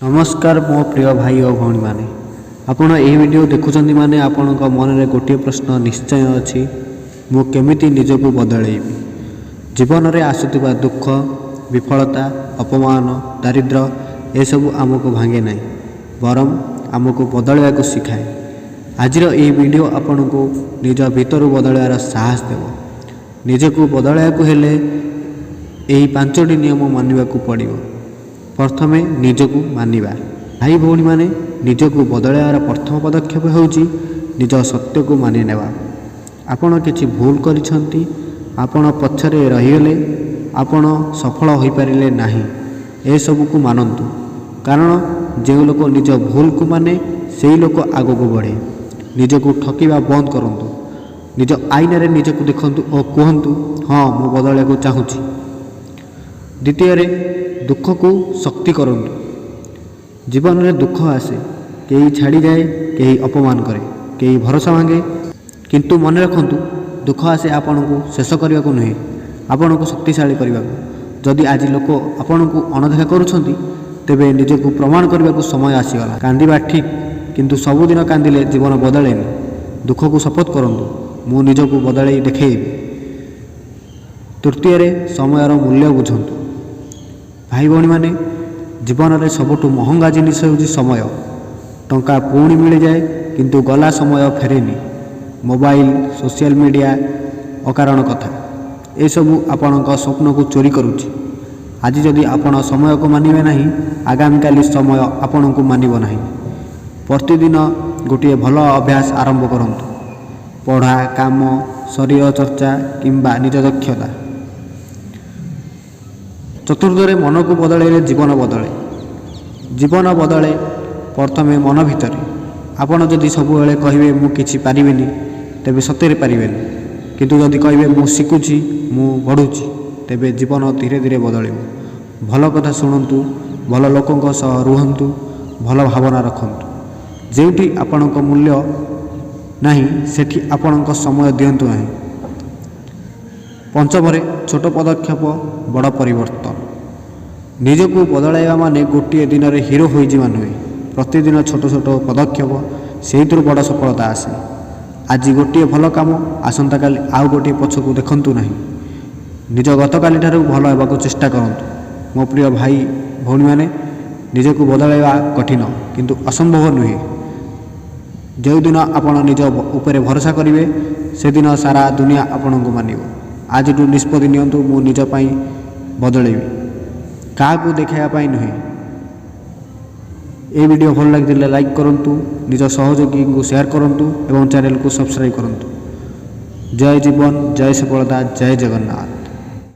नमस्कार मो प्रिय भाई और भौणी मैंने आपण यह वीडियो देखुं माने आपण मन में गोटे प्रश्न निश्चय अच्छी मु केमिति निजको बदलैबी। जीवन में आसुवा दुख विफलता अपमान दारिद्र यह सब आमको भांगे ना बरम आमको बदलवा को शिखाए। आज ये वीडियो आपण को निज भीतर बदलवार साहस देव। निजको बदलवा को हेले यही 5टी नियम मानवा को पड़ो। प्रथमे निजको मानिबा। भाई भौणी माने निजको बदलवार प्रथम पदक्षेप होउची निज सत्य को मानि नेबा। आपण किछि भूल करिसंती आपण पछरे रहिगले आपण सफल होई परिले नाही ए सब को मानंतु। कारण जे लोक निज भूल को माने सेही लोक आगो को बढ़े। निजको ठकीबा बंद करंतु। निज आईना रे निजको देखंतु और कहंतु हाँ मु बदलवा को चाहूची। द्वितीय दुख को शक्ति करंतु। जीवन में दुख आसे कई छाड़ी जाए कई अपमान करे कई भरोसा मांगे किंतु मन रखंतु दुख आसे आपण को शेष करने को नुहे आपण को शक्तिशाली करने को। जदि आज लोक आपण को अणदेखा करुछंती तेबे निजको प्रमाण करने को समय आसीगला। कांदिबा ठीक किंतु सबुदिन कांदिले जीवन बदलेनी। दुख को शपथ करंतु मु निजको बदलै देखेबी। तृतीय समयर मूल्य बुझंतु। भाई भौणी माने जीवन में सबुठु महंगा जिनिस होउची समय। टंका पुणी मिल जाए किंतु गला समय फेरेनी। मोबाइल सोशल मीडिया अकारण कथा ये सब आपण स्वप्न को चोरी करुच्ची। आज जदि आपण समय को मानिबे नहीं आगामी काली समय आपण को मानिबो नहीं। प्रतिदिन गोटे भल अभ्यास आरंभ करंतु। पढ़ा काम शरीर चर्चा किंबा निज दक्षता। चतुर्थ मन को बदले जीवन बदले। जीवन बदले प्रथमे मन भितर। आपण जदि सब कहे मु किछि पारिबेनी तेबे सतेरे पारिबेनी। किंतु जदि कहे मु शिखुची मु बढ़ुची तेबे जीवन धीरे धीरे बदलिबो। भल कथा शुणुतु भल लोकंक सह रुहंतु भल भावना रखंतु। जेउठी आपणक मूल्य नाही सेठी आपणक समय दियंतु नाही। पंचम छोट पदक्षेप बड़ परिवर्तन। निजको बदलाइबा माने गोटे दिन में हिरो हो जावा नुहे। प्रतिदिन छोट छोट पदक्षेप से बड़ सफलता आसे। आज गोटे भल काम आसंता काली आउ गोटे पछकू देखंतु नहीं। निज गतकाली ठारू भल होबाकू चेष्टा करंतु। मो प्रिय भाई भौणी माने निजको बदलाइबा कठिन किंतु असंभव नुहे। जो दिन आपण निज उपरे भरोसा करिवे से दिन सारा दुनिया आपण को मानिबो। आज निष्पत्ति नियंतु मु निज पाई बदलैबी क्या देखापी नुहे। ये वीडियो भल लगे लाइक करंतु निज सहयोगी को शेयर करंतु एवं चैनल को सब्सक्राइब करंतु। जय जीवन जय सफलता जय जगन्नाथ।